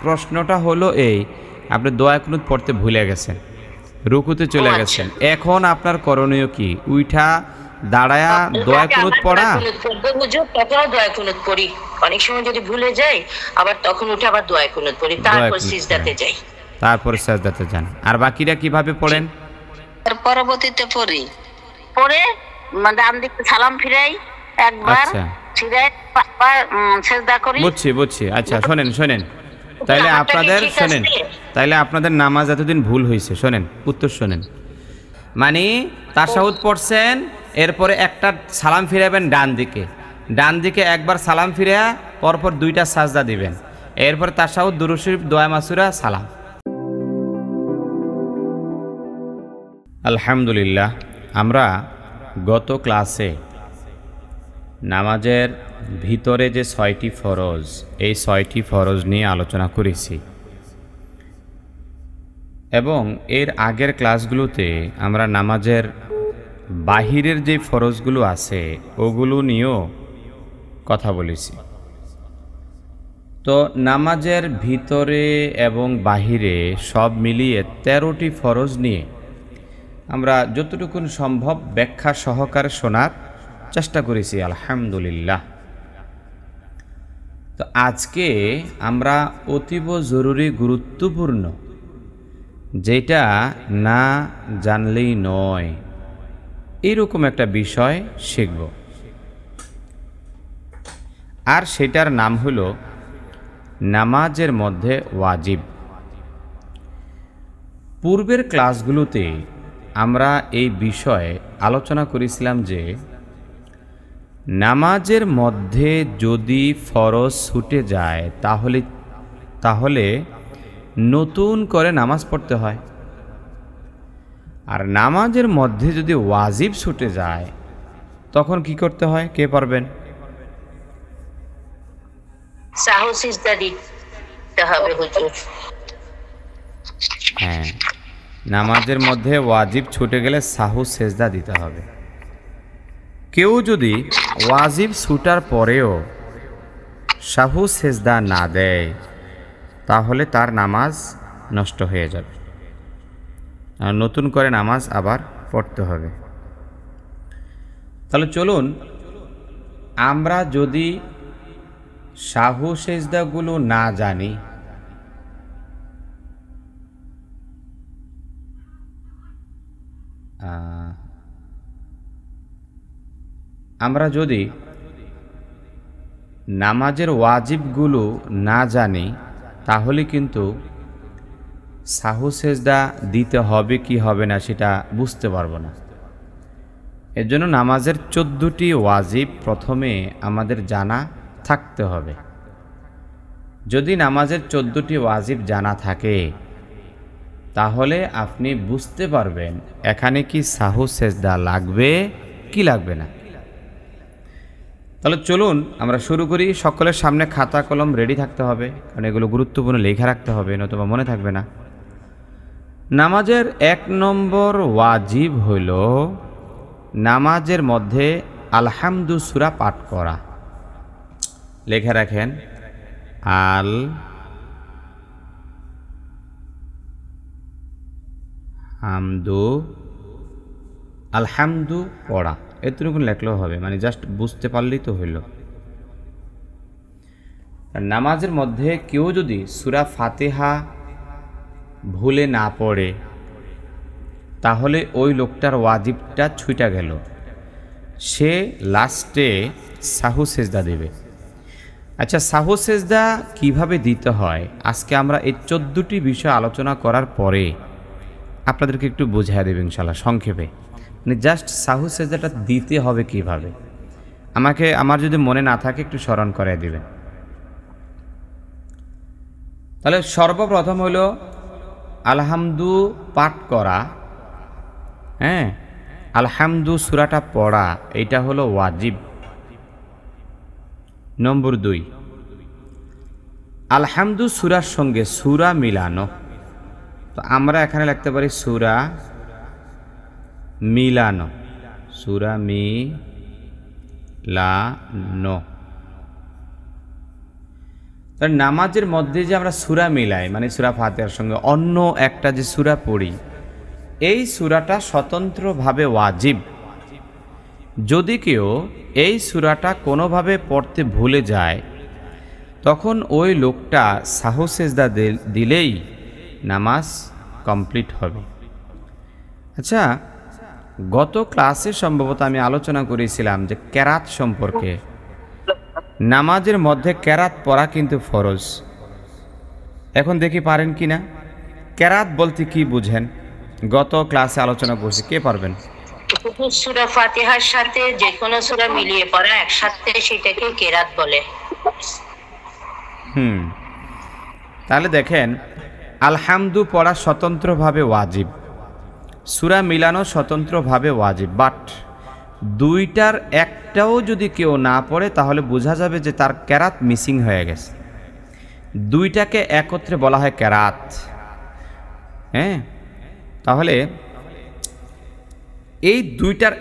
প্রশ্নটা হলো এই, আপনি দোয়া কুনুত পড়তে ভুলে গেছেন, রুকুতে চলে গেছেন, এখন আপনার করণীয় কি? উইঠা দাঁড়ায়া দোয়া কুনুত পড়া? তখনও দোয়া কুনুত পড়ি, অনেক সময় যদি ভুলে যাই আবার তখন উঠে আবার দোয়া কুনুত পড়ি, তারপর সিজদাতে যাই, তারপরে সাজদাতে যান। আর বাকিরা কিভাবে পড়েন? পরবর্তীতে পড়ি, পড়ে ডান দিকে সালাম ফিরাই একবার, ফিরাই আবার সিজদা করি। বুঝছি। আচ্ছা শোনেন, তাইলে আপনাদের নামাজ এতদিন ভুল হয়েছে। শোনেন, উত্তর শোনেন। মানে তাশাহুদ পড়ছেন, এরপরে একটা সালাম ফিরাবেন ডান দিকে একবার সালাম ফিরিয়া পরপর 2টা সাজদা দিবেন, এরপর তাশাহুদ, দুরূদ শরীফ, দোয়া মাসুরা, সালাম। আলহামদুলিল্লাহ, আমরা গত ক্লাসে নামাজের ভিতরে যে 6টি ফরজ, এই 6টি ফরজ নিয়ে আলোচনা করেছি এবং এর আগের ক্লাসগুলোতে আমরা নামাজের বাহিরের যে ফরজগুলো আছে ওগুলো নিয়েও কথা বলেছি। তো নামাজের ভিতরে এবং বাহিরে সব মিলিয়ে 13টি ফরজ নিয়ে আমরা যতটুকু সম্ভব ব্যাখ্যা সহকারে শোনার চেষ্টা করেছি আলহামদুলিল্লাহ। তো আজকে আমরা অতীব জরুরি গুরুত্বপূর্ণ, যেটা না জানলেই নয়, এরকম একটা বিষয় শিখব, আর সেটার নাম হলো নামাজের মধ্যে ওয়াজিব। পূর্বের ক্লাসগুলোতে আমরা এই বিষয়ে আলোচনা করেছিলাম যে নামাজের মধ্যে যদি ফরজ ছুটে যায় তাহলে নতুন করে নামাজ পড়তে হয়, আর নামাজের মধ্যে যদি ওয়াজিব ছুটে যায় তখন কি করতে হয়? কে পারবেন? সাহু সিজদা দিতে হবে হুজুর। হ্যাঁ, নামাজের মধ্যে ওয়াজিব ছুটে গেলে সাহু সেজদা দিতে হবে। কেউ যদি ওয়াজিব ছুটার পরেও সাহু সেজদা না দেয় তাহলে তার নামাজ নষ্ট হয়ে যাবে, আর নতুন করে নামাজ আবার পড়তে হবে। তাহলে চলুন, আমরা যদি সাহু সেজদাগুলো না জানি, আমরা যদি নামাজের ওয়াজিবগুলো না জানি তাহলে কিন্তু সাহু সেজদা দিতে হবে কি হবে না সেটা বুঝতে পারবো না। এর জন্য নামাজের 14টি ওয়াজিব প্রথমে আমাদের জানা থাকতে হবে। যদি নামাজের 14টি ওয়াজিব জানা থাকে তাহলে আপনি বুঝতে পারবেন এখানে কি সাহু সেজদা লাগবে কি লাগবে না। তাহলে চলুন আমরা শুরু করি। সকলের সামনে খাতা কলম রেডি থাকতে হবে, কারণ এগুলো গুরুত্বপূর্ণ, লেখা রাখতে হবে, নতুবা মনে থাকবে না। নামাজের 1 নম্বর ওয়াজিব হইল নামাজের মধ্যে আলহামদু সূরা পাঠ করা। লেখা রাখেন, আলহামদু পড়া, এতটুকু লেখলেও হবে, মানে জাস্ট বুঝতে পারলেই তো হইল। নামাজের মধ্যে কেউ যদি সূরা ফাতিহা ভুলে না পড়ে তাহলে ওই লোকটার ওয়াজিবটা ছুটে গেল, সে লাস্টে সাহু সেজদা দেবে। আচ্ছা, সাহু সেজদা কিভাবে দিতে হয় আজকে আমরা এই 14টি বিষয় আলোচনা করার পরে আপনাদেরকে একটু বোঝায় দেব ইনশাআল্লাহ সংক্ষেপে। মানে জাস্ট সাহু সেজদাটা দিতে হবে কিভাবে, আমার যদি মনে না থাকে একটু স্মরণ করাই দিবেন। তাহলে সর্বপ্রথম হলো আলহামদু পাঠ করা। হ্যাঁ, আলহামদু সূরাটা পড়া, এইটা হলো ওয়াজিব। নম্বর 2, আলহামদু সূরার সঙ্গে সূরা মিলানো। তো আমরা এখানে লিখতে পারি সূরা মিলানো, সূরা মিলানো। তার নামাজের মধ্যে যে আমরা সূরা মিলাই, মানে সূরা ফাতিহার সঙ্গে অন্য একটা যে সূরা পড়ি, এই সূরাটা স্বতন্ত্রভাবে ওয়াজিব। যদি কেউ এই সূরাটা কোনোভাবে পড়তে ভুলে যায়, তখন ওই লোকটা সাহু সেজদা দিলেই নামাজ কমপ্লিট হবে। আচ্ছা, গত ক্লাসে সম্ভবত আমি আলোচনা করেছিলাম যে কেরাত সম্পর্কে। নামাজের মধ্যে কেরাত পড়া কিন্তু ফরজ। এখন দেখি পারেন কি না। কেরাত বলতে কি বুঝেন? গত ক্লাসে আলোচনা করছি, কে পারবেন? সূরা ফাতিহার সাথে যে কোনো সূরা মিলিয়ে পড়া একসাথে, সেটাকে কেরাত বলে। তাহলে দেখেন, আলহামদু পড়া স্বতন্ত্রভাবে ওয়াজিব, সূরা মিলানো স্বতন্ত্রভাবে ওয়াজিব, বাট দুইটার একটাও যদি কেউ না পড়ে তাহলে বোঝা যাবে যে তার কেরাত মিসিং হয়ে গেছে। দুইটাকে একত্রে বলা হয় কেরাত। হ্যাঁ, তাহলে এই দুইটার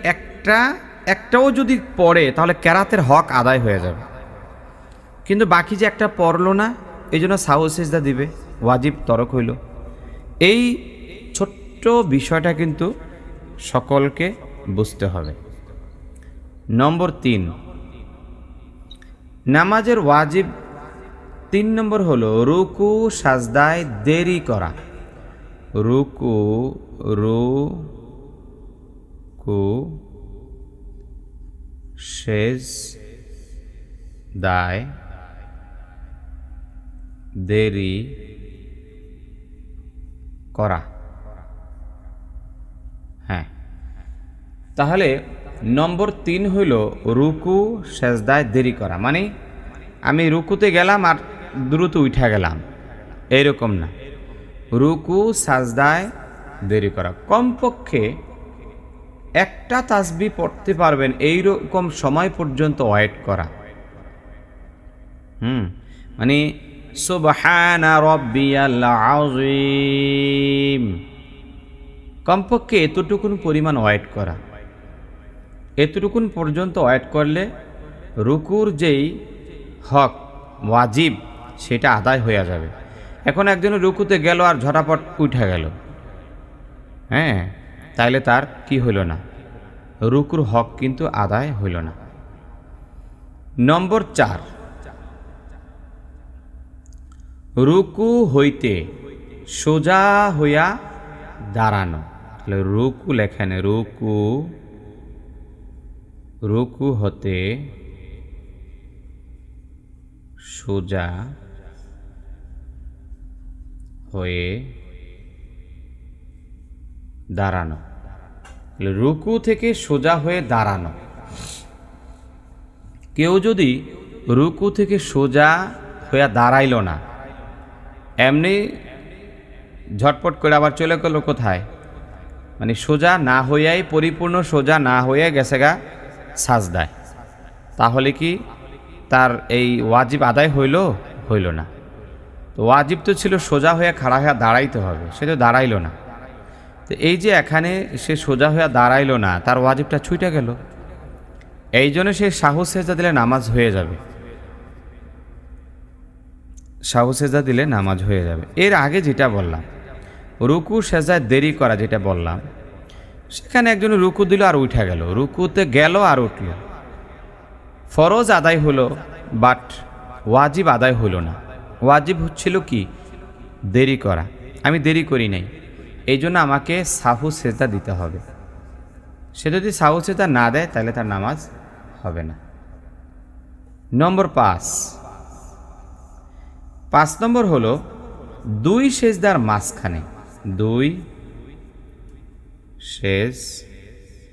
একটাও যদি পড়ে তাহলে কেরাতের হক আদায় হয়ে যাবে। কিন্তু বাকি যে একটা পড়লো না, এই জন্য সাহু সেজদা দিবে, ওয়াজিব তরক হইল। এই ছোট্ট বিষয়টা কিন্তু সকলকে বুঝতে হবে। নম্বর 3, নামাজের ওয়াজিব 3 নম্বর হলো রুকু সাজদায় দেরি করা। রুকু সেজদায় দেরি করা। হ্যাঁ, তাহলে নম্বর 3 হইল রুকু সেজদায় দেরি করা। মানে আমি রুকুতে গেলাম আর দ্রুত উঠা গেলাম, এইরকম না। রুকু সাজদায় দেরি করা, কমপক্ষে একটা তাসবিহ পড়তে পারবেন এইরকম সময় পর্যন্ত ওয়েট করা। মানে সুবহানা রাব্বিয়াল আযীম, কমপক্ষে এতটুকুন পরিমাণ ওয়েট করা। এতটুকুন পর্যন্ত ওয়েট করলে রুকুর যেই হক ওয়াজিব সেটা আদায় হয়ে যাবে। এখন একজন রুকুতে গেল আর ঝটাপট উঠে গেল, হ্যাঁ, তাইলে তার কি হইল না, রুকুর হক কিন্তু আদায় হইল না। নম্বর 4, রুকু হইতে সোজা হইয়া দাঁড়ানো। তাহলে রুকু লেখেন, রুকু হতে সোজা হয়ে দাঁড়ানো। রুকু থেকে সোজা হয়ে দাঁড়ানো। কেউ যদি রুকু থেকে সোজা হয়ে দাঁড়াইল না, এমনি ঝটপট করে আবার চলে গেল কোথায়, মানে সোজা না হইয়াই, পরিপূর্ণ সোজা না হয়ে গেছে গা সাজদায়, তাহলে কি তার এই ওয়াজিব আদায় হইল না। তো ওয়াজিব তো ছিল সোজা হয়ে খাড়া হয়ে দাঁড়াইতে হবে, সে তো দাঁড়াইল না। তো এই যে এখানে সে সোজা হয়ে দাঁড়াইল না, তার ওয়াজিবটা ছুটে গেল। এই জন্য সে সাহু সেজদা দিলে নামাজ হয়ে যাবে, সাহু সেজদা দিলে নামাজ হয়ে যাবে। এর আগে যেটা বললাম, রুকু সেজদায় দেরি করা যেটা বললাম, সেখানে একজন রুকু দিল আর উঠে গেল, রুকুতে গেল আর উঠল, ফরজ আদায় হলো, বাট ওয়াজিব আদায় হলো না। ওয়াজিব হচ্ছিল কি, দেরি করা। আমি দেরি করি নাই, এই জন্য আমাকে সাহু সেজদা দিতে হবে। সে যদি সাহু সেজদা না দেয় তাহলে তার নামাজ হবে না। নম্বর 5 নম্বর হলো 2 সেজদার মাঝখানে, 2 সেজদার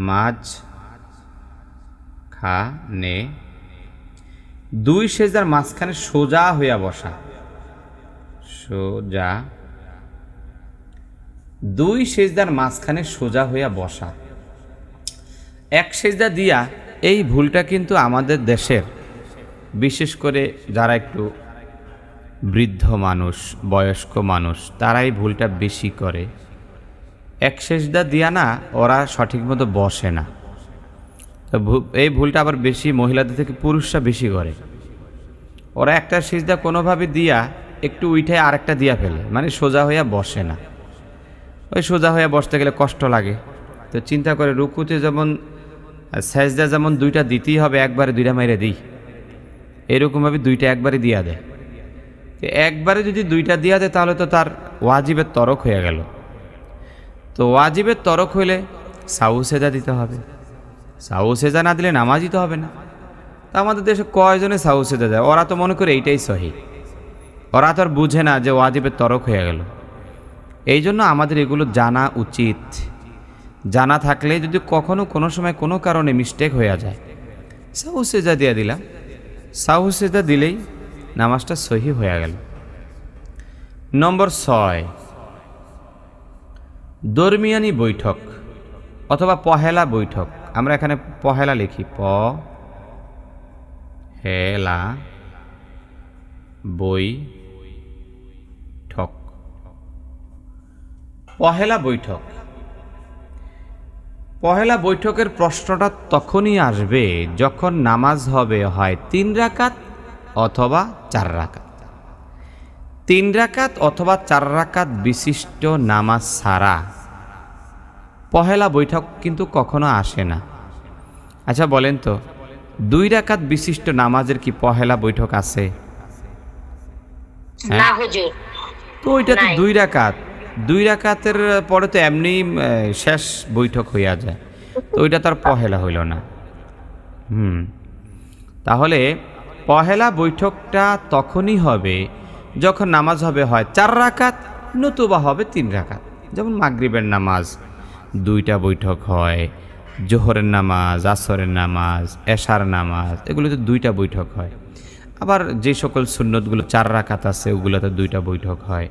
মাঝখানে, 2 সেজদার মাঝখানে সোজা হইয়া বসা। সোজা, 2 সেজদার মাঝখানে সোজা হইয়া বসা। এক সেজদা দিয়া, এই ভুলটা কিন্তু আমাদের দেশের বিশেষ করে যারা একটু বৃদ্ধ মানুষ, বয়স্ক মানুষ, তারা এই ভুলটা বেশি করে। এক সেজদা দিয়া না, ওরা সঠিক মতো বসে না। তো এই ভুলটা আবার বেশি মহিলাদের থেকে পুরুষরা বেশি করে। ওরা একটা সিজদা কোনোভাবে দিয়া একটু উঠে আরেকটা দিয়া ফেলে, মানে সোজা হইয়া বসে না। ওই সোজা হইয়া বসতে গেলে কষ্ট লাগে, তো চিন্তা করে রুকুতে যেমন সেজদা যেমন দুইটা দিতেই হবে, একবারে দুইটা মেরে দিই, এরকমভাবে দুইটা একবারে দিয়া দেয়। একবারে যদি দুইটা দিয়া দেয় তাহলে তো তার ওয়াজিবের তরক হয়ে গেল। তো ওয়াজিবের তরক হইলে সাহু সেজা দিতে হবে, সাহু সেজা না দিলে নামাজই তো হবে না। তা আমাদের দেশে কয়জনে সাহু সেজা দেয়? ওরা তো মনে করে এইটাই সহি, ওরা তো আর বুঝে না যে ওয়াজিবের তরক হয়ে গেল। এই জন্য আমাদের এগুলো জানা উচিত। জানা থাকলে যদি কখনো কোনো সময় কোনো কারণে মিস্টেক হয়ে যায়, সাহু সেজা দিয়ে দিলাম, সাহু সেজা দিলেই নামাজটা সহি হয়ে গেল। নম্বর 6, দরমিয়ানি বৈঠক অথবা পহেলা বৈঠক। আমরা এখানে পহেলা লিখি, হেলা বৈঠক, পহেলা বৈঠক। পহেলা বৈঠকের প্রশ্নটা তখনই আসবে যখন নামাজ হবে হয় 3 রাকাত অথবা 4 রাকাত। 3 রাকাত অথবা 4 রাকাত বিশিষ্ট নামাজ ছাড়া পহেলা বৈঠক কিন্তু কখনো আসে না। আচ্ছা বলেন তো, 2 রাকাত বিশিষ্ট নামাজের কি পহেলা বৈঠক আছে? না হুজুর, তো ওইটা তো 2 রাকাত, 2 রাকাতের পরে তো এমনি শেষ বৈঠক হইয়া যায়, তো ওইটা তার পহেলা হইল না। তাহলে পহেলা বৈঠকটা তখনই হবে যখন নামাজ হবে হয় 4 রাকাত নতুবা হবে 3 রাকাত। যেমন মাগরিবের নামাজ 2টা বৈঠক হয়, জোহরের নামাজ, আসরের নামাজ, এশার নামাজ, এগুলোতে 2টা বৈঠক হয়। আবার যে সকল সুন্নতগুলো 4 রাকাত আছে ওগুলোতে 2টা বৈঠক হয়,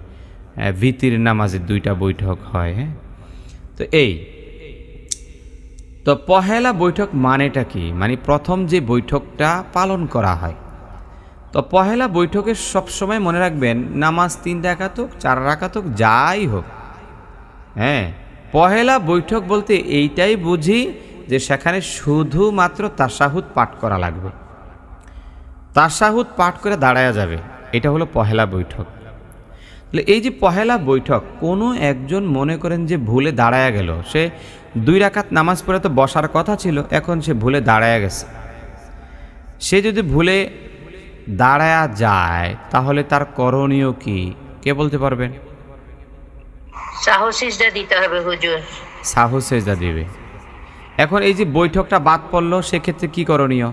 ভিতির নামাজে 2টা বৈঠক হয়। হ্যাঁ, তো তো পহেলা বৈঠক মানেটা কি? মানে প্রথম যে বৈঠকটা পালন করা হয়। তো পহেলা বৈঠকে সবসময় মনে রাখবেন নামাজ 3 রাকাত হোক 4 রাকাত হোক যাই হোক, হ্যাঁ, পহেলা বৈঠক বলতে এইটাই বুঝি যে সেখানে শুধুমাত্র তাশাহুদ পাঠ করা লাগবে, তাশাহুদ পাঠ করে দাঁড়ায়া যাবে, এটা হলো পহেলা বৈঠক। তাহলে এই যে পহেলা বৈঠক, কোনো একজন মনে করেন যে ভুলে দাঁড়ায়া গেল, সে 2 রাকাত নামাজ পড়ে তো বসার কথা ছিল, এখন সে ভুলে দাঁড়ায়া গেছে। সে যদি ভুলে দাঁড়ায়া যায় তাহলে তার করণীয় কি? কে বলতে পারবেন? সাহু সিজদা দিতে হবে হুজুর। সাহু সেজদা দিবে। এখন এই যে বৈঠকটা বাদ পড়লো, সেক্ষেত্রে কি করণীয়?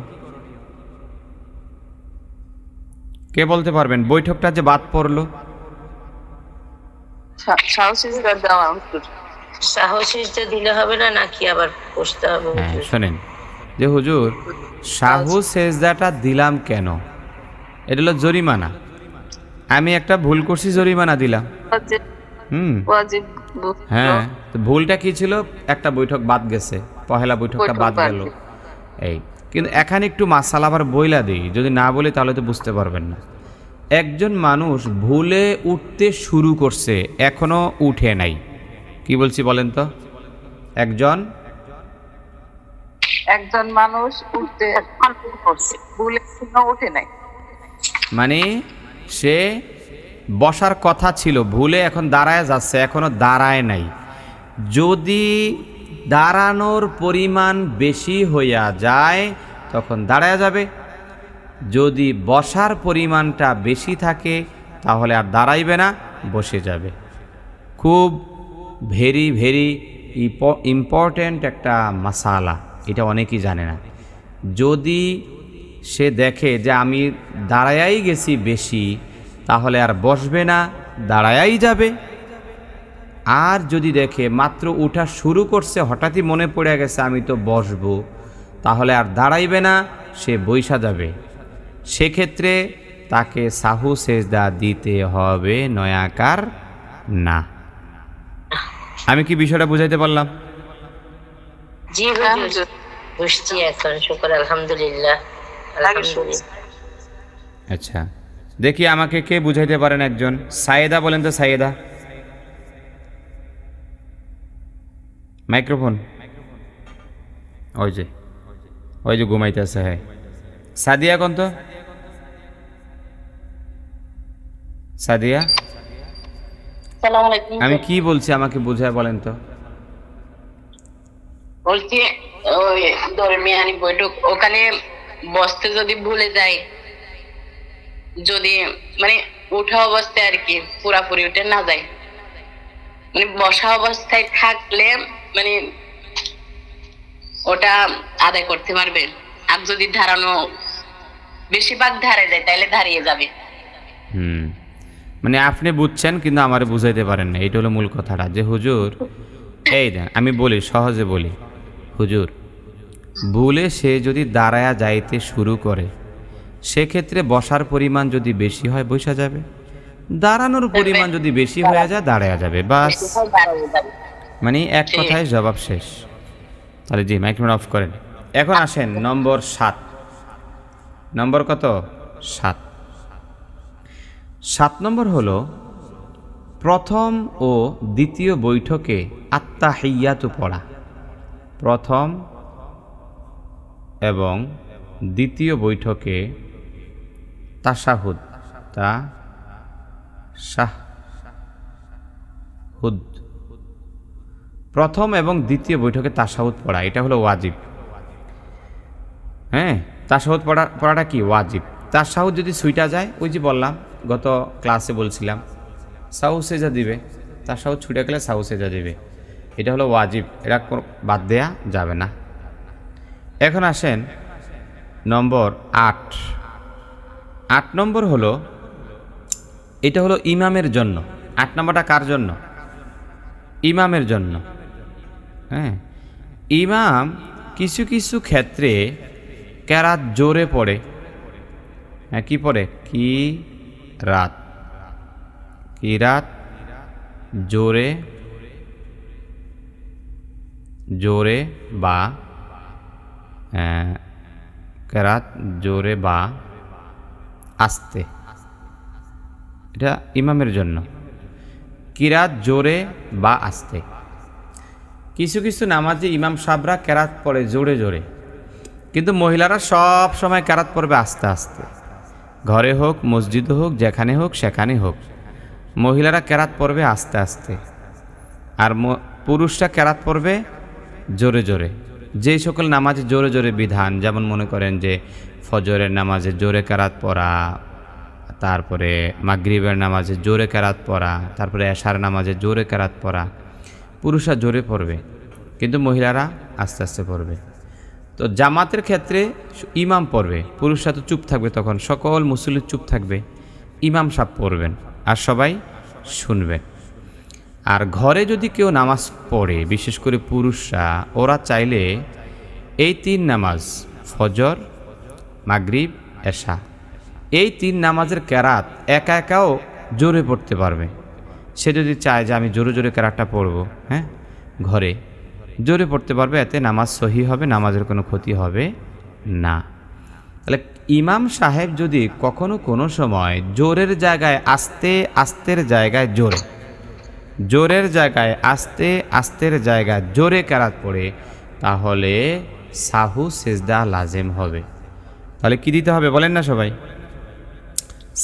কে বলতে পারবেন? বৈঠকটা যে বাদ পড়লো, সাহু সিজদা দিলে হবে না নাকি আবার বসতে হবে? হ্যাঁ শোনেন যে হুজুর, সাহু সেজদাটা দিলাম কেন? এটা হলো জরিমানা। আমি একটা ভুল করছি, জরিমানা দিলাম। হ্যাঁ, তো ভুলটা কি ছিল? একটা বৈঠক বাদ গেছে, পহেলা বৈঠকটা বাদ গেল। এই কিন্তু এখানে একটু মাসালা আবার বইলা দিই, যদি না বলি তাহলে তো বুঝতে পারবেন না। একজন মানুষ ভুলে উঠতে শুরু করছে, এখনো উঠে নাই। কি বলছি বলেন তো? একজন মানুষ উঠতে করছে, ভুলে উঠে নাই, মানে সে বসার কথা ছিল, ভুলে এখন দাঁড়ায় যাচ্ছে, এখনো দাঁড়ায় নাই। যদি দাঁড়ানোর পরিমাণ বেশি হইয়া যায় তখন দাঁড়ায় যাবে, যদি বসার পরিমাণটা বেশি থাকে তাহলে আর দাঁড়াইবে না, বসে যাবে। খুব ভেরি ভেরি ইম্পর্ট্যান্ট একটা মাসালা, এটা অনেকেই জানে না। যদি সে দেখে যে আমি দাঁড়ায়াই গেছি বেশি, তাহলে আর বসবে না, দাঁড়ায়াই যাবে। আর যদি দেখে মাত্র উঠা শুরু করছে, হঠাৎই মনে পড়ে গেছে আমি তো বসবো, তাহলে আর দাঁড়াইবে না, সে বইসা যাবে। সেক্ষেত্রে তাকে সাহু সেজদা দিতে হবে, নয়াকার না। আমি কি বিষয়টা বুঝাইতে পারলাম? জি হুজুর, বুঝছি এখন, শুকর আলহামদুলিল্লাহ। আচ্ছা, দেখি আমাকে কে বুঝাইতে পারেন একজন? সাইয়েদা বলেন তো, সাইয়েদা, মাইক্রোফোন। ওই যে ওই যে ঘুমাইতেছে। হ্যাঁ, সাদিয়া কোন তো? সাদিয়া, আসসালামু আলাইকুম। আমি কি বলছি আমাকে বুঝায় বলেন তো। বলছি ওই দরমিয়ানি বৈঠক ওখানে বসতে যদি ভুলে যাই, যদি মানে ওঠা অবস্থায় আর কি পুরাপুরি উঠে না যায়, মানে বসা অবস্থায় থাকলে মানে ওটা আদায় করতে পারবে। আর যদি ধারানো বেশিরভাগ ধারে যায় তাহলে দাঁড়িয়ে যাবে। মানে আপনি বুঝছেন কিন্তু আমারে বুঝাইতে পারেন না, এইটা হলো মূল কথাটা। যে হুজুর, এই দেন আমি বলি, সহজে বলি, হুজুর ভুলে সে যদি দাঁড়ায়া যাইতে শুরু করে, সেক্ষেত্রে বসার পরিমাণ যদি বেশি হয় বসা যাবে, দাঁড়ানোর পরিমাণ যদি বেশি হয়ে যায় দাঁড়ায়া যাবে, বাস। দাঁড়িয়ে যাবে। মানে এক কথায় জবাব শেষ। তাহলে জি, মাইক্রোফোন অফ করেন। এখন আসেন নম্বর 7। নম্বর কত? 7। 7 নম্বর হলো প্রথম ও দ্বিতীয় বৈঠকে আত্তাহিয়াতু পড়া। প্রথম এবং দ্বিতীয় বৈঠকে তাশাহুদ, তাশাহুদ, প্রথম এবং দ্বিতীয় বৈঠকে তাশাহুদ পড়া, এটা হলো ওয়াজিব। হ্যাঁ, তাশাহুদ পড়াটা কি ওয়াজিব। তাশাহুদ যদি ছুইটা যায়, ওই যে বললাম, গত ক্লাসে বলছিলাম, সাহু সেজা দিবে। তাশাহুদ ছুটে গেলে সাহু সেজা দিবে, এটা হলো ওয়াজিব, এটা বাদ দেয়া যাবে না। এখন আসেন নম্বর 8। 8 নম্বর হলো, এটা হলো ইমামের জন্য। 8 নম্বরটা কার জন্য? ইমামের জন্য। হ্যাঁ, ইমাম কিছু কিছু ক্ষেত্রে কেরাত জোরে পড়ে। হ্যাঁ, কি পড়ে? কিরাত জোরে জোরে বা কেরাত জোরে বা আস্তে, এটা ইমামের জন্য। কিরাত জোরে বা আস্তে। কিছু কিছু নামাজে ইমাম সাহেবরা কেরাত পড়ে জোরে জোরে, কিন্তু মহিলারা সব সময় কেরাত পড়বে আস্তে আস্তে। ঘরে হোক, মসজিদে হোক, যেখানে হোক সেখানে হোক, মহিলারা কেরাত পড়বে আস্তে আস্তে, আর পুরুষরা কেরাত পড়বে জোরে জোরে। যেই সকল নামাজে জোরে জোরে বিধান, যেমন মনে করেন যে ফজরের নামাজে জোরে কেরাত পড়া, তারপরে মাগরিবের নামাজে জোরে কেরাত পড়া, তারপরে এশার নামাজে জোরে কেরাত পড়া, পুরুষরা জোরে পড়বে কিন্তু মহিলারা আস্তে আস্তে পড়বে। তো জামাতের ক্ষেত্রে ইমাম পড়বে, পুরুষরা তো চুপ থাকবে, তখন সকল মুসল্লি চুপ থাকবে, ইমাম সাহেব পড়বেন আর সবাই শুনবেন। আর ঘরে যদি কেউ নামাজ পড়ে, বিশেষ করে পুরুষরা, ওরা চাইলে এই 3 নামাজ, ফজর, মাগরিব, এশা, এই 3 নামাজের কেরাত একা একাও জোরে পড়তে পারবে। সে যদি চায় যে আমি জোরে জোরে কেরাতটা পড়ব, হ্যাঁ, ঘরে জোরে পড়তে পারবে, এতে নামাজ সহি হবে, নামাজের কোনো ক্ষতি হবে না। তাহলে ইমাম সাহেব যদি কখনো কোনো সময় জোরের জায়গায় আস্তে, আস্তের জায়গায় জোরে, জোরের জায়গায় আস্তে, আস্তের জায়গায় জোরে কেরাত পড়ে, তাহলে সাহু সেজদা লাজেম হবে। তাহলে কি দিতে হবে বলেন না সবাই?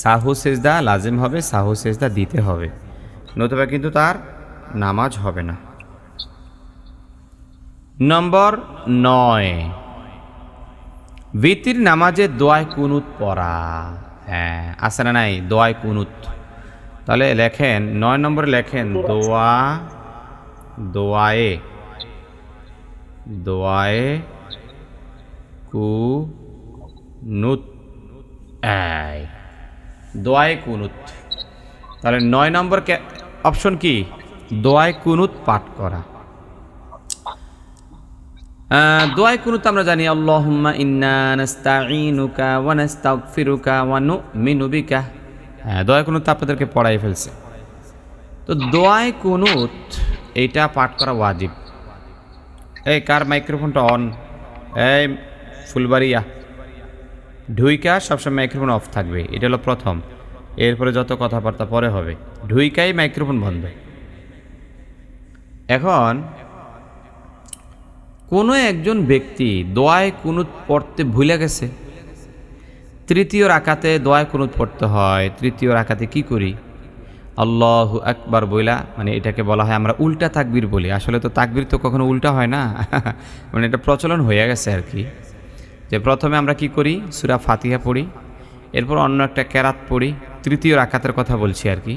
সাহু সেজদা লাজেম হবে, সাহু সেজদা দিতে হবে, নতুবা কিন্তু তার নামাজ হবে না। নম্বর 9, ভিতির নামাজে দোয়ায় কুনুত পড়া। হ্যাঁ, আছে না নাই দোয়ায় কুনুত? তাহলে লেখেন 9 নম্বরে লেখেন দোয়ায়ে কুনুত। দোয়ায়ে কুনুত। তাহলে 9 নম্বর অপশন কি? দোয়ায়ে কুনুত পাঠ করা। দোয়ায়ে কুনুত আমরা জানি, আল্লাহুম্মা ইন্না নাস্তাঈনুকা ওয়া নাস্তাগফিরুকা ওয়া নু'মিনু বিকা। হ্যাঁ, দোয়ায়ে কুনুত আপনাদেরকে পড়াই ফেলছে। তো দোয়ায়ে কুনুত এইটা পাঠ করা ওয়াজিব। এই কার মাইক্রোফোনটা অন? এই ফুলবাড়িয়া, ঢুইকা সবসময় মাইক্রোফোন অফ থাকবে, এটা হলো প্রথম। এরপরে যত কথাবার্তা পরে হবে, ঢুইকাই মাইক্রোফোন বন্ধ। এখন কোনো একজন ব্যক্তি দোয়ায় কুনুত পড়তে ভুলে গেছে, তৃতীয় রাকাতে দোয়ায় কুনুত পড়তে হয়, তৃতীয় রাকাতে কি করি? আল্লাহু আকবার বইলা, মানে এটাকে বলা হয় আমরা উল্টা তাকবীর বলি। আসলে তো তাকবীর তো কখনো উল্টা হয় না, মানে এটা প্রচলন হয়ে গেছে আর কি, যে প্রথমে আমরা কি করি, সূরা ফাতিহা পড়ি, এরপর অন্য একটা কেরাত পড়ি, তৃতীয় রাকাতের কথা বলছি আর কি।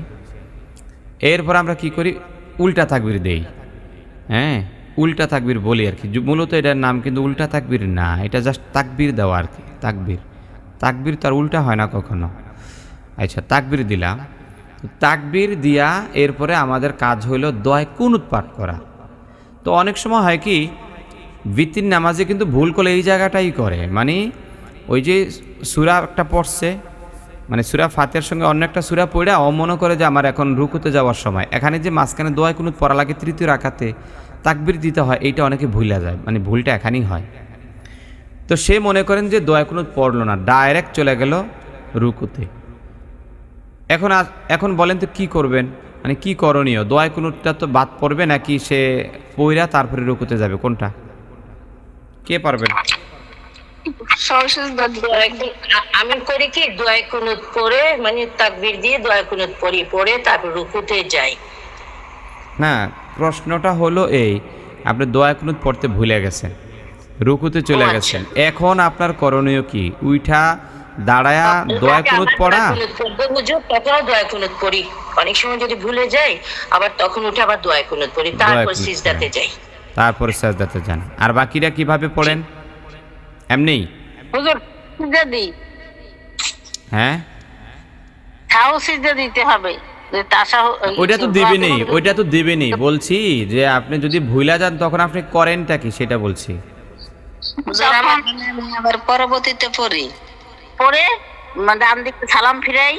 এরপর আমরা কি করি, উল্টা তাকবীর দেই। হ্যাঁ, উল্টা তাকবীর বলি আর কি। মূলত এটার নাম কিন্তু উল্টা তাকবীর না, এটা জাস্ট তাকবীর দেওয়া আর কি। তাকবীর তাকবীর তার উল্টা হয় না কখনো। আচ্ছা, তাকবীর দিলাম, তাকবীর দিয়া এরপরে আমাদের কাজ হইল দোয়ায় কুনুত পাঠ করা। তো অনেক সময় হয় কি, ভিত্তির নামাজে কিন্তু ভুল করলে এই জায়গাটাই করে, মানে ওই যে সূরা একটা পড়ছে, মানে সূরা ফাতিহার সঙ্গে অন্য একটা সূরা পড়া ও মনে করে যে আমার এখন রুকুতে যাওয়ার সময়, এখানে যে মাঝখানে দোয়ায় কুনুত পড়া লাগে তৃতীয় রাকাতে তাকবীর দিতে হয়, এইটা অনেকে ভুলে যায়, মানে ভুলটা এখানেই হয়। তো সে মনে করেন যে দোয়ায় কুনুত পড়লো না, ডাইরেক্ট চলে গেল রুকুতে। এখন বলেন তো কি করবেন, মানে কি করণীয়? দোয়ায় কুনুতটা তো বাদ পড়বে নাকি সে পইরা তারপরে রুকুতে যাবে, কোনটা কে পারবেন? আমি করি কি, দোয়া কুনুত পড়ে মানে তাকবীর দিয়ে দোয়া কুনুত পড়ি, পড়ে তারপর রুকুতে যাই। না, প্রশ্নটা হলো এই, আপনি দোয়া কুনুত পড়তে ভুলে গেছেন, রুকুতে চলে গেছেন, এখন আপনার করণীয় কি? উইঠা দাঁড়ায়া দোয়া কুনুত পড়া? তখন দোয়া কুনুত পড়ি, অনেক সময় যদি ভুলে যাই আবার তখন উঠে আবার দোয়া কুনুত পড়ি, তারপর সিজদাতে যাই, তারপর সিজদাতে যান। আর বাকিরা কিভাবে পড়েন? এমনি হুজুর সিজদা দিই। হ্যাঁ, তাও সিজদা দিতে হবে। ওইটা তো দিবেনই, ওইটা তো দিবেনই। বলছি যে আপনি যদি ভুলা যান তখন আপনি করেনটা কি সেটা বলছি। আবার পরবর্তীতে পড়ি, পড়ে ডান দিকে সালাম ফিরাই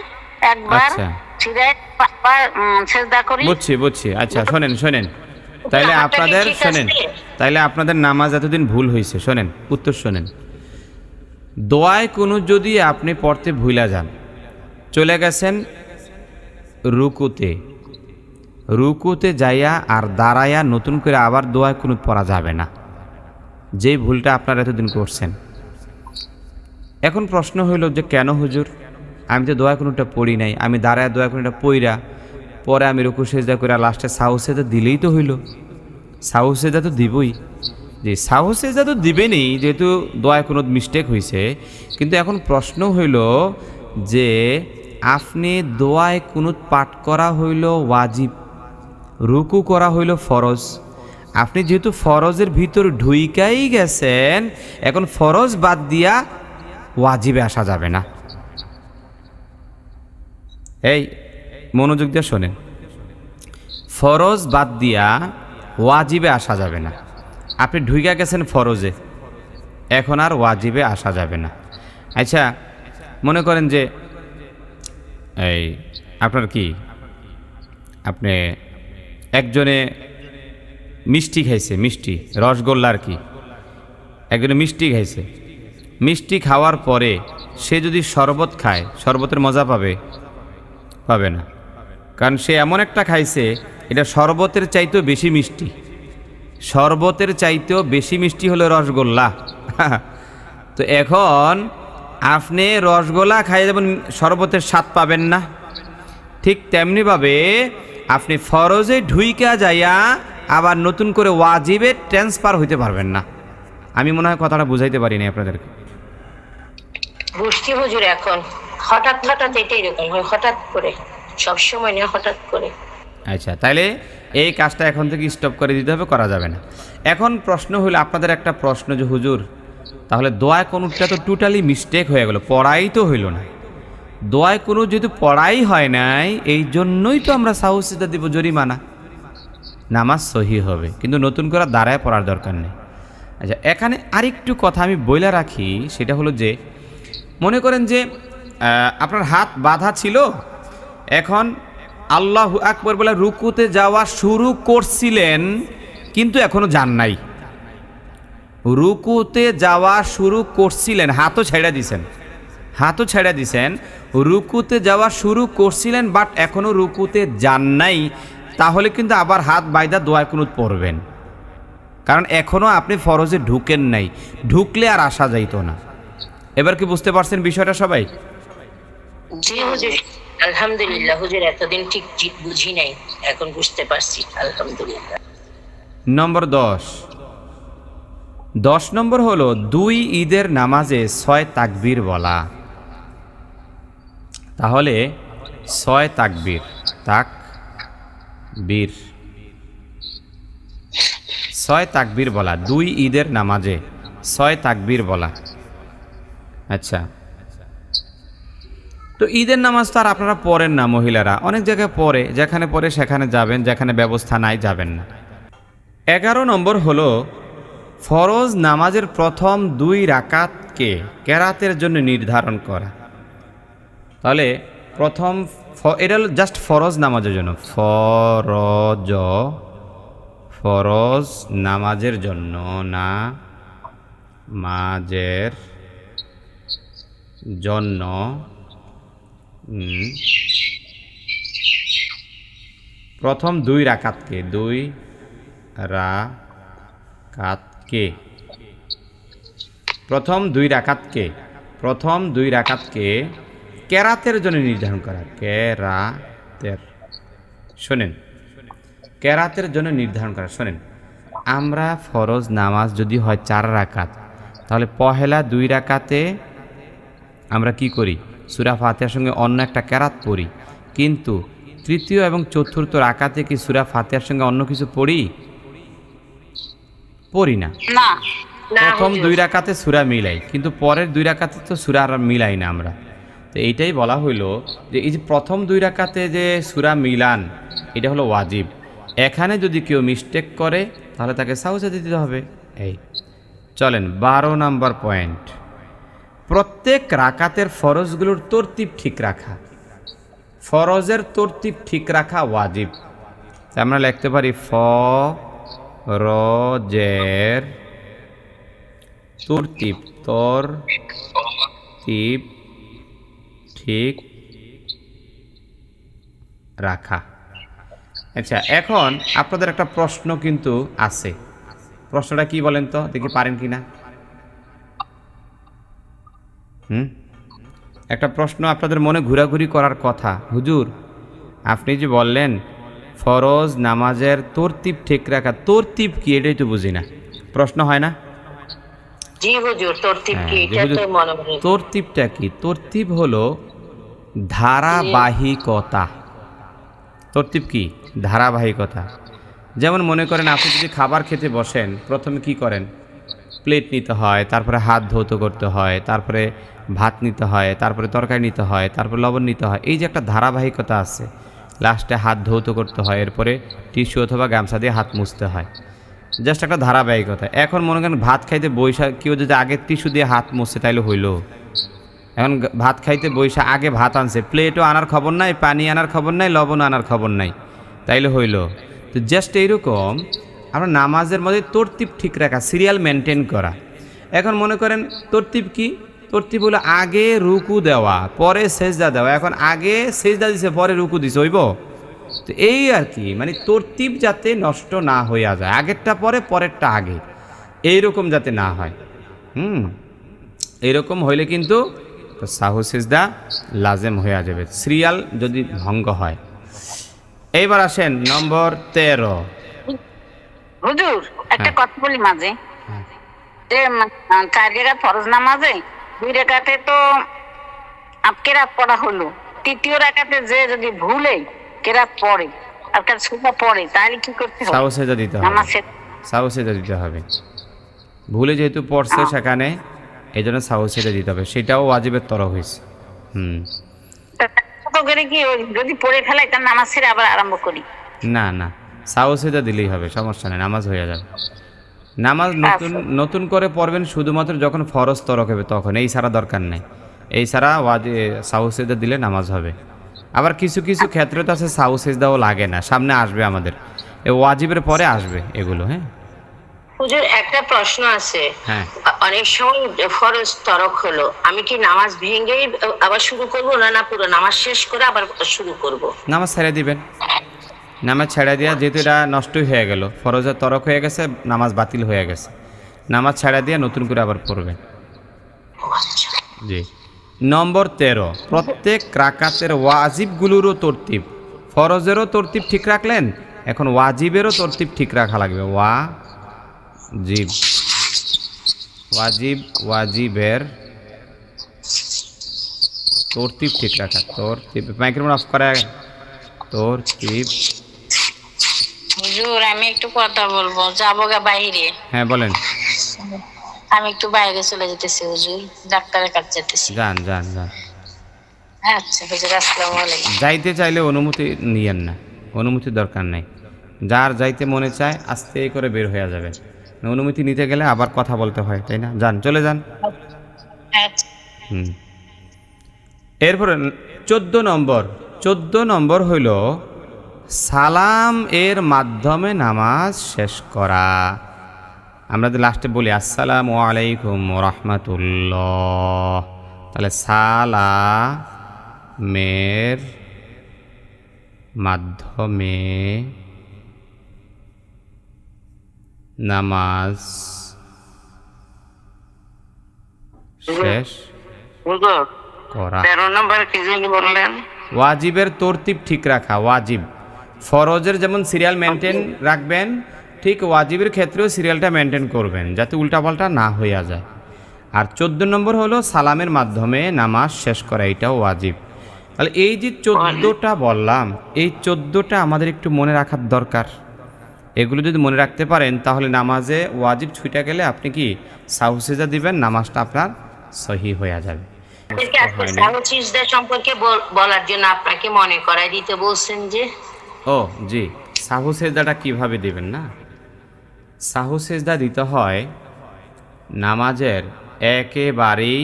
একবার, ফিরাই আবার সিজদা করি। বুঝছি। আচ্ছা শোনেন, তাইলে আপনাদের নামাজ এতদিন ভুল হয়েছে। শোনেন, উত্তর শোনেন। দোয়ায় কুনুত যদি আপনি পড়তে ভুলা যান, চলে গেছেন রুকুতে যাইয়া আর দাঁড়াইয়া নতুন করে আবার দোয়ায় কুনুত পড়া যাবে না, যেই ভুলটা আপনারা এতদিন করছেন। এখন প্রশ্ন হইল যে কেন হুজুর, আমি তো দোয়া কুনুতটা পড়ি নাই, আমি দাঁড়ায় দোয়া কুনুতটা পইরা পরে আমি রুকু সেজদা করে লাস্টে সাহু সেজদা দিলেই তো হইল। সাহু সেজদা তো দিবই, যে সাহু সেজদা তো দিবেনই, যেহেতু দোয়া কুনুত মিস্টেক হয়েছে। কিন্তু এখন প্রশ্ন হইল যে আপনি দোয়ায় কুনুত পাঠ করা হইল ওয়াজিব, রুকু করা হইল ফরজ। আপনি যেহেতু ফরজের ভিতর ঢুইকাই গেছেন, এখন ফরজ বাদ দিয়া ওয়াজিবে আসা যাবে না। এই মনোযোগ দিয়ে শোনেন, ফরজ বাদ দিয়া ওয়াজিবে আসা যাবে না। আপনি ঢুইকা গেছেন ফরজে, এখন আর ওয়াজিবে আসা যাবে না। আচ্ছা, মনে করেন যে এই আপনার কি, আপনি একজনে মিষ্টি খাইছে, মিষ্টি রসগোল্লা আর কি, একজনে মিষ্টি খাইছে, মিষ্টি খাওয়ার পরে সে যদি শরবত খায়, শরবতের মজা পাবে না, কারণ সে এমন একটা খাইছে এটা শরবতের চাইতেও বেশি মিষ্টি, শরবতের চাইতেও বেশি মিষ্টি হলো রসগোল্লা। তো এখন আপনি রসগোল্লা খাই যেমন শরবতের স্বাদ পাবেন না, ঠিক তেমনিভাবে আপনি ফরজে ঢুইকা যাইয়া আবার নতুন করে ওয়াজিবে ট্রান্সফার হইতে পারবেন না। আমি মনে হয় কথাটা বুঝাইতে পারিনি আপনাদেরকে। বুঝছি হুজুর, এখন হঠাৎ এটাই এরকম হয়, হঠাৎ করে, সবসময় না, হঠাৎ করে। আচ্ছা, তাইলে এই কাজটা এখন থেকে স্টপ করে দিতে হবে, করা যাবে না। এখন প্রশ্ন হলো আপনাদের একটা প্রশ্ন যে হুজুর, তাহলে দোয়ায় কুনুতটা তো টোটালি মিস্টেক হয়ে গেল, পড়াই তো হইল না। দোয়ায় কুনুত যেহেতু পড়াই হয় নাই, এই জন্যই তো আমরা সাহু সিজদা দিব, জরিমানা, নামাজ সহি হবে, কিন্তু নতুন করে দাঁড়ায় পড়ার দরকার নেই। আচ্ছা, এখানে আরেকটু কথা আমি বইলা রাখি, সেটা হলো যে মনে করেন যে আপনার হাত বাঁধা ছিল, এখন আল্লাহু আকবার বলে রুকুতে যাওয়া শুরু করছিলেন কিন্তু এখনো যান নাই, রুকুতে যাওয়া শুরু করছিলেন, হাতও ছেড়ে দিছেন, রুকুতে যাওয়া শুরু করছিলেন বাট এখনো রুকুতে যান নাই, তাহলে কিন্তু আবার হাত বাইদা দোয়া কুনুত পড়বেন। কারণ এখনও আপনি ফরজে ঢুকেন নাই, ঢুকলে আর আসা যাইতো না। এবার কি বুঝতে পারছেন বিষয়টা সবাই? জি হুজুর, আলহামদুলিল্লাহ হুজুর, এতদিন ঠিক বুঝি নাই, এখন বুঝতে পারছি, আলহামদুলিল্লাহ। নম্বর 10 নম্বর হলো 2 ঈদের নামাজে 6 তাকবীর বলা। তাহলে 6 তাকবীর, তাকবীর 6 তাকবীর বলা, 2 ঈদের নামাজে 6 তাকবীর বলা। আচ্ছা, তো ঈদের নামাজ তো আর আপনারা পড়েন না, মহিলারা অনেক জায়গায় পড়ে, যেখানে পড়ে সেখানে যাবেন, যেখানে ব্যবস্থা নাই যাবেন না। 11 নম্বর হলো ফরজ নামাজের প্রথম 2 রাকাতকে কেরাতের জন্য নির্ধারণ করা। তাহলে প্রথম, এটা হলো জাস্ট ফরজ নামাজের জন্য, ফরজ নামাজের জন্য, নামাজের জন্য প্রথম 2 রাকাতকে, 2 রাকাতকে, প্রথম 2 রাকাতকে কেরাতের জন্য নির্ধারণ করা। কেরাতের, শোনেন, কেরাতের জন্য নির্ধারণ করা। শোনেন, আমরা ফরজ নামাজ যদি হয় 4 রাকাত, তাহলে পহেলা 2 রাকাতে আমরা কি করি? সূরা ফাতিহার সঙ্গে অন্য একটা কেরাত পড়ি। কিন্তু তৃতীয় এবং চতুর্থ রাকাতে কি সূরা ফাতিহার সঙ্গে অন্য কিছু পড়ি না। প্রথম 2 রাকাতে সূরা মিলাই, কিন্তু পরের 2 রাকাতে তো সূরা আর মিলাই না আমরা। তো এইটাই বলা হইলো যে এই যে প্রথম 2 রাকাতে যে সূরা মিলান, এটা হলো ওয়াজিব। এখানে যদি কেউ মিস্টেক করে তাহলে তাকে সাউজা দিতে হবে। এই চলেন 12 নম্বর পয়েন্ট, প্রত্যেক রাকাতের ফরজগুলোর তরতিব ঠিক রাখা। ফরজের তরতিব ঠিক রাখা ওয়াজিব। তাই আমরা লিখতে পারি ফরজের তরতিব ঠিক রাখা। আচ্ছা, এখন আপনাদের একটা প্রশ্ন কিন্তু আছে। প্রশ্নটা কি বলেন তো দেখি, পারেন কিনা? একটা প্রশ্ন আপনাদের মনে ঘোরাঘুরি করার কথা। হুজুর, আপনি যে বললেন ফরজ নামাজের তরতিব ঠিক রাখা, তরতিব কি এটাই তো বুঝি না। প্রশ্ন হয় না? জি হুজুর, তরতিব কি এটা তো মনে মনে। তরতিবটা কি? তরতিব হলো ধারাবাহিকতা। তরতিব কি? ধারাবাহিকতা। যেমন মনে করেন আপনি যদি খাবার খেতে বসেন, প্রথমে কি করেন? প্লেট নিতে হয়, তারপরে হাত ধৌত করতে হয়, তারপরে ভাত নিতে হয়, তারপরে তরকারি নিতে হয়, তারপরে লবণ নিতে হয়। এই যে একটা ধারাবাহিকতা আছে, লাস্টে হাত ধৌত করতে হয়, এরপরে টিস্যু অথবা গামছা দিয়ে হাত মুছতে হয়। জাস্ট একটা ধারাবাহিকতা। এখন মনে করেন ভাত খাইতে বৈশা কেউ যদি আগে টিস্যু দিয়ে হাত মুছছে তাইলে হইল। এখন ভাত খাইতে বৈশা আগে ভাত আনছে, প্লেটও আনার খবর নাই, পানি আনার খবর নাই, লবণ আনার খবর নাই, তাইলে হইল। তো জাস্ট এইরকম আমরা নামাজের মধ্যে তরতিব ঠিক রাখা, সিরিয়াল মেনটেন করা। এখন মনে করেন তরতিব কি? তরতিব হলো আগে রুকু দেওয়া, পরে সেজদা দেওয়া। এখন আগে সেজদা দিছে, পরে রুকু দিছে, হইব? তো এই আর কি, মানে তরতিব যাতে নষ্ট না হইয়া যায়, আগেরটা পরে, পরেরটা আগে, এইরকম যাতে না হয়। এইরকম হইলে কিন্তু সাহু সেজদা লাজেম হইয়া যাবে, সিরিয়াল যদি ভঙ্গ হয়। এইবার আসেন নম্বর 13। হুজুর, একটা কথা বলি মাঝে, যে 4 রাকাত ফরজ নামাজে 2 রাকাতে তো কেরাত পড়া হলো, তৃতীয় রাকাতে যে যদি ভুলে কেরাত পড়ে আর কার সুরা পড়ে, তাহলে কি করতে হবে? সাহু সেজদা দিতে হবে, সাহু সেজদা দিতে হবে। ভুলে যেহেতু পড়ছে সেখানে, এই জন্য সাহু সেজদা দিতে হবে, সেটাও ওয়াজিবের তরফ হয়েছে। কি যদি পড়ে ফেলাই তার নামাজ ছেড়ে আবার আরম্ভ করি? না না, সাহু সেজদা দিলেই হবে, সমস্যা নেই, নামাজ হয়ে যাবে। নামাজ নতুন করে পড়বেন শুধুমাত্র যখন ফরজ তরক হবে তখন, এই ছাড়া দরকার নেই। এই ছাড়া সাহু সেজদা দিলে নামাজ হবে। আবার কিছু কিছু ক্ষেত্রে তো আছে সাহু সেজদাও লাগে না, সামনে আসবে আমাদের, এই ওয়াজিবের পরে আসবে এগুলো। হ্যাঁ হুজুর, একটা প্রশ্ন আছে। হ্যাঁ, অনেক সময় ফরজ তরক হলো, আমি কি নামাজ ভেঙেই আবার শুরু করব, না পুরো নামাজ শেষ করে আবার শুরু করব? নামাজ ছেড়ে দিবেন, নামাজ ছেড়ে দিয়া, যেহেতু এটা নষ্টই হয়ে গেল, ফরজের তরক হয়ে গেছে, নামাজ বাতিল হয়ে গেছে, নামাজ ছেড়ে দিয়ে নতুন করে আবার পড়বেন। আচ্ছা। জি। নম্বর 13, প্রত্যেক রাকাতের ওয়াজিবগুলোরও তরতিব, ফরজেরও তরতিব ঠিক রাখলেন, এখন ওয়াজিবেরও তরতিব ঠিক রাখা লাগবে। ওয়াজিব, ওয়াজিব, ওয়াজিবের তরতিব ঠিক রাখা। তরতিব, মাইক্রোফোন অফ করে। তরতিব। হুজুর আমি একটু কথা বলবো, যাবো গা বাইরে। হ্যাঁ বলেন। আমি একটু বাইরে চলে যেতেছি হুজুর, ডাক্তারের কাছে যেতেছি। যান যান যান। আচ্ছা হুজুর, আসসালামু আলাইকুম। যাইতে চাইলে অনুমতি নিয়েন না, অনুমতি দরকার নেই। যার যাইতে মনে চায় আস্তে করে বের হয়ে যাবে, অনুমতি নিতে গেলে আবার কথা বলতে হয়, তাই না? যান, চলে যান। আচ্ছা। এরপরে 14 নম্বর হইল সালাম এর মাধ্যমে নামাজ শেষ করা। আমরা তো লাস্টে বলি আসসালামু আলাইকুম রাহমাতুল্লাহ, তাহলে সালামের মাধ্যমে নামাজ শেষ করা। 13 নম্বর কি জানি বললেন? ওয়াজিবের তরতিব ঠিক রাখা। ওয়াজিব, ফরজের যেমন সিরিয়াল মেনটেন রাখবেন, ঠিক ওয়াজিবের ক্ষেত্রেও সিরিয়ালটা মেনটেন করবেন যাতে উল্টাপাল্টা না হইয়া যায়। আর 14 নম্বর হলো সালামের মাধ্যমে নামাজ শেষ করা, এটাও ওয়াজিব। তাহলে এই যে 14টা বললাম, এই 14টা আমাদের একটু মনে রাখার দরকার। এগুলো যদি মনে রাখতে পারেন তাহলে নামাজে ওয়াজিব ছুটে গেলে আপনি কি সাহু সিজদা দিবেন, নামাজটা আপনার সহি হয়ে যাবে। সাহু সিজদা সম্পর্কে বলার জন্য আপনাকে মনে করাই দিতে বলছেন যে। ও জি, সাহু সিজদাটা কিভাবে দিবেন না? সাহু সিজদা দিতে হয় নামাজের একেবারেই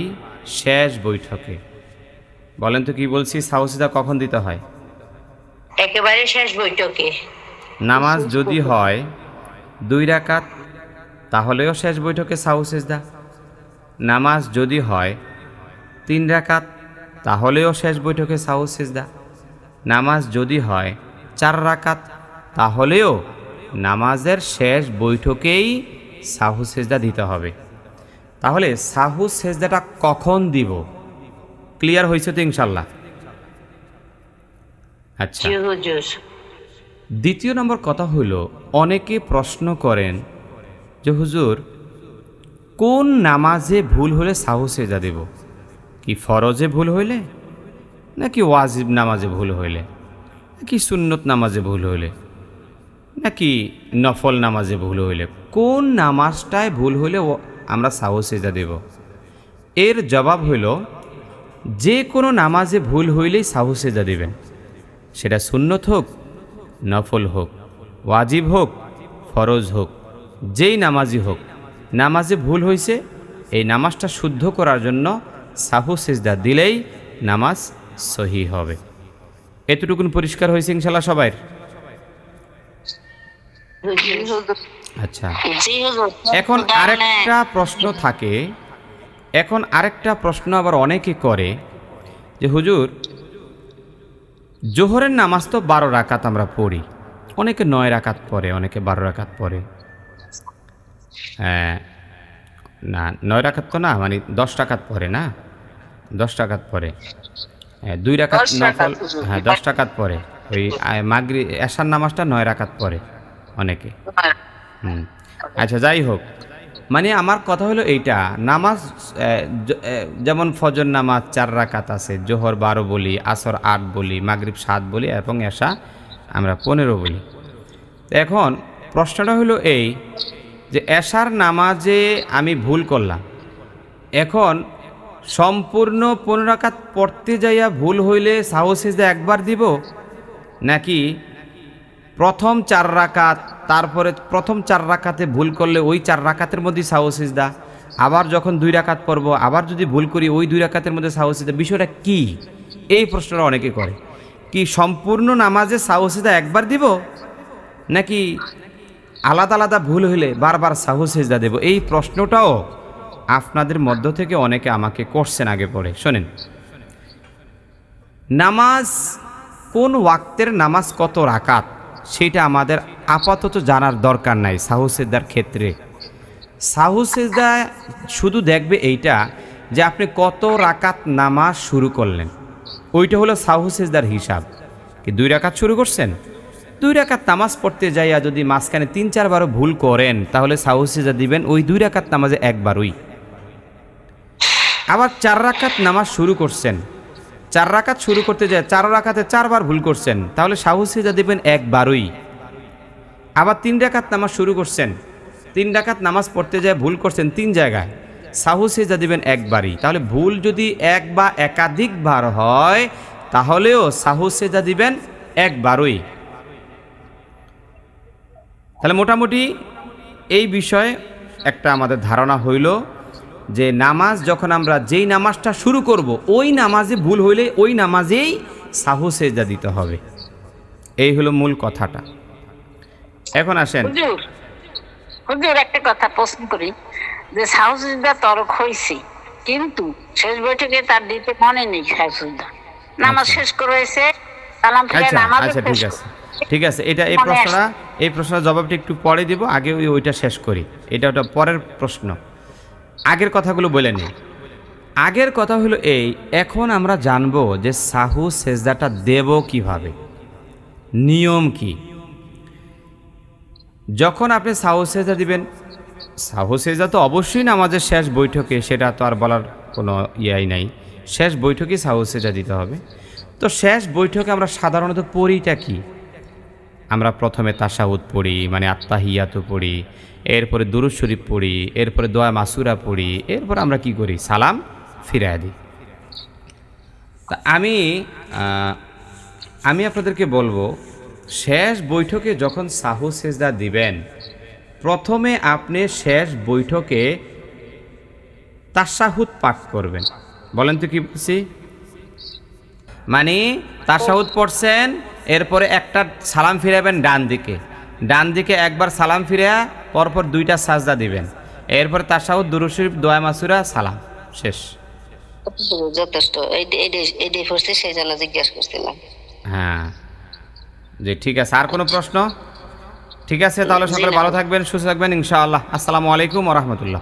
শেষ বৈঠকে। বলেন তো কি বলছি, সাহু সিজদা কখন দিতে হয়? একেবারে শেষ বৈঠকে। নামাজ যদি হয় 2 রাকাত তাহলেও শেষ বৈঠকে সাহু সিজদা। নামাজ যদি হয় 3 রাকাত তাহলেও শেষ বৈঠকে সাহু সিজদা। নামাজ যদি হয় 4 রাকাত তাহলেও নামাজের শেষ বৈঠকেই সাহু সিজদা দিতে হবে। তাহলে সাহু সিজদাটা কখন দিব, ক্লিয়ার হয়েছে তো ইনশাল্লাহ? আচ্ছা, জি হুজুর। দ্বিতীয় নম্বর কথা হইল, অনেকে প্রশ্ন করেন যে হুজুর কোন নামাজে ভুল হলে সাহু সিজদা দেব? কি ফরজে ভুল হইলে, নাকি ওয়াজিব নামাজে ভুল হইলে, নাকি সুন্নত নামাজে ভুল হইলে, নাকি নফল নামাজে ভুল হইলে, কোন নামাজটায় ভুল হইলে আমরা সাহু সিজদা দেব? এর জবাব হইল, যে কোনো নামাজে ভুল হইলেই সাহু সিজদা দিবেন, সেটা সুন্নত হোক, নফল হোক, ওয়াজিব হোক, ফরজ হোক, যেই নামাজই হোক, নামাজে ভুল হয়েছে এই নামাজটা শুদ্ধ করার জন্য সাহু সিজদা দিলেই নামাজ সহি হবে। এতটুকুন পরিষ্কার হয়েছে ইনশাল্লাহ সবাই? আচ্ছা, জি হুজুর। এখন আরেকটা প্রশ্ন থাকে, এখন আরেকটা প্রশ্ন আবার অনেকে করে যে হুজুর জোহরের নামাজ তো 12 রাকাত আমরা পড়ি, অনেকে 9 রাকাত পড়ে, অনেকে 12 রাকাত পড়ে। না 9 রাকাত তো না, মানে 10 রাকাত পড়ে না, 10 রাকাত পড়ে, 2 রাকাত নফল, হ্যাঁ 10 রাকাত পড়ে। ওই মাগরিব এশার নামাজটা 9 রাকাত পড়ে অনেকে। আচ্ছা যাই হোক, মানে আমার কথা হলো এইটা, নামাজ যেমন ফজর নামাজ 4 রাকাত আছে, জোহর 12 বলি, আসর 8 বলি, মাগরিব 7 বলি, এবং এশা আমরা 15 বলি। এখন প্রশ্নটা হলো এই যে এশার নামাজে আমি ভুল করলাম, এখন সম্পূর্ণ 15 রাকাত পড়তে যাইয়া ভুল হইলে সাহু সিজদা একবার দিব, নাকি প্রথম 4 রাকাত, তারপরে প্রথম 4 রাকাতে ভুল করলে ওই 4 রাকাতের মধ্যে সাহু সিজদা, আবার যখন 2 রাকাত পড়ব আবার যদি ভুল করি ওই 2 রাকাতের মধ্যে সাহু সিজদা, বিষয়টা কি? এই প্রশ্নটা অনেকে করে। কি সম্পূর্ণ নামাজে সাহু সিজদা একবার দিব, নাকি আলাদা আলাদা ভুল হইলে বারবার সাহু সিজদা দেব? এই প্রশ্নটাও আপনাদের মধ্য থেকে অনেকে আমাকে করছেন আগে পড়ে। শোনেন, নামাজ কোন ওয়াক্তের নামাজ কত রাকাত সেটা আমাদের আপাতত জানার দরকার নাই। সাহু সেজদার ক্ষেত্রে সাহু সেজদা শুধু দেখবে এইটা যে আপনি কত রাকাত নামাজ শুরু করলেন, ওইটা হলো সাহু সেজদার হিসাব। কি 2 রাকাত শুরু করছেন, 2 রাকাত নামাজ পড়তে যাইয়া যদি মাঝখানে 3-4 বারও ভুল করেন তাহলে সাহু সেজদা দিবেন ওই 2 রাকাত নামাজে একবারই। আবার 4 রাকাত নামাজ শুরু করছেন, 4 রাকাত শুরু করতে যায় 4 রাকাতে 4 বার ভুল করছেন, তাহলে সাহু সেজদা দিবেন একবারই। আবার 3 রাকাত নামাজ শুরু করছেন, 3 রাকাত নামাজ পড়তে যায় ভুল করছেন 3 জায়গায়, সাহু সেজদা দিবেন একবারই। তাহলে ভুল যদি এক বা একাধিকবার হয় তাহলেও সাহু সেজদা দিবেন একবারই। তাহলে মোটামুটি এই বিষয়ে একটা আমাদের ধারণা হইল যে নামাজ যখন আমরা যেই নামাজটা শুরু করব ওই নামাজে ভুল হইলে ওই নামাজেই সাহু সেজদা দিতে হবে। এই হলো মূল কথাটা। এখন আসেন হুজুর, হুজুর একটা কথা প্রশ্ন করি যে সাহু সেজদা তরক হয়েছে কিন্তু শেষ বৈঠকে তার দিতে মনে নেই সাহু সেজদা, নামাজ শেষ করেছে সালাম ফিরে আচ্ছা নামাজ আচ্ছা ঠিক আছে ঠিক আছে, এটা এই প্রশ্নটা জবাবটা একটু পরে দিব, আগে ওইটা শেষ করি, এটা ওটা পরের প্রশ্ন। আগের কথাগুলো বলে নিই। আগের কথা হলো এই, এখন আমরা জানবো যে সাহু সেজদাটা দেব কিভাবে, নিয়ম কি। যখন আপনি সাহু সেজদা দিবেন, সাহু সেজদা তো অবশ্যই নামাজের শেষ বৈঠকে, সেটা তো আর বলার কোনো ইয়াই নাই, শেষ বৈঠকেই সাহু সেজদা দিতে হবে। তো শেষ বৈঠকে আমরা সাধারণত পড়িটা কি, আমরা প্রথমে তাশাহুদ পড়ি, মানে আত্তাহিয়াতু পড়ি, এরপরে দুরূদ শরীফ পড়ি, এরপরে দোয়া মাসুরা পড়ি, এরপর আমরা কি করি, সালাম ফিরায় দিই। তা আমি আপনাদেরকে বলবো, শেষ বৈঠকে যখন সাহু সেজদা দিবেন, প্রথমে আপনি শেষ বৈঠকে তাশাহুদ পাঠ করবেন। বলেন তো কি বলছি, মানে তাশাহুদ পড়ছেন, এরপরে একটা সালাম ফিরাবেন ডান দিকে একবার সালাম ফিরা, পরপর 2টা সাজদা দিবেন, এরপরে তাশাহুদ, দুরূদ শরীফ, দোয়া মাসুরা, সালাম, শেষ। যথেষ্ট। এই ফার্স্টে সেই জন্য জিজ্ঞেস করছিলাম। হ্যাঁ জি ঠিক আছে। আর কোনো প্রশ্ন? ঠিক আছে, তাহলে সকলে ভালো থাকবেন, সুস্থ থাকবেন ইনশাআল্লাহ। আসসালামু আলাইকুম ওয়া রাহমাতুল্লাহ।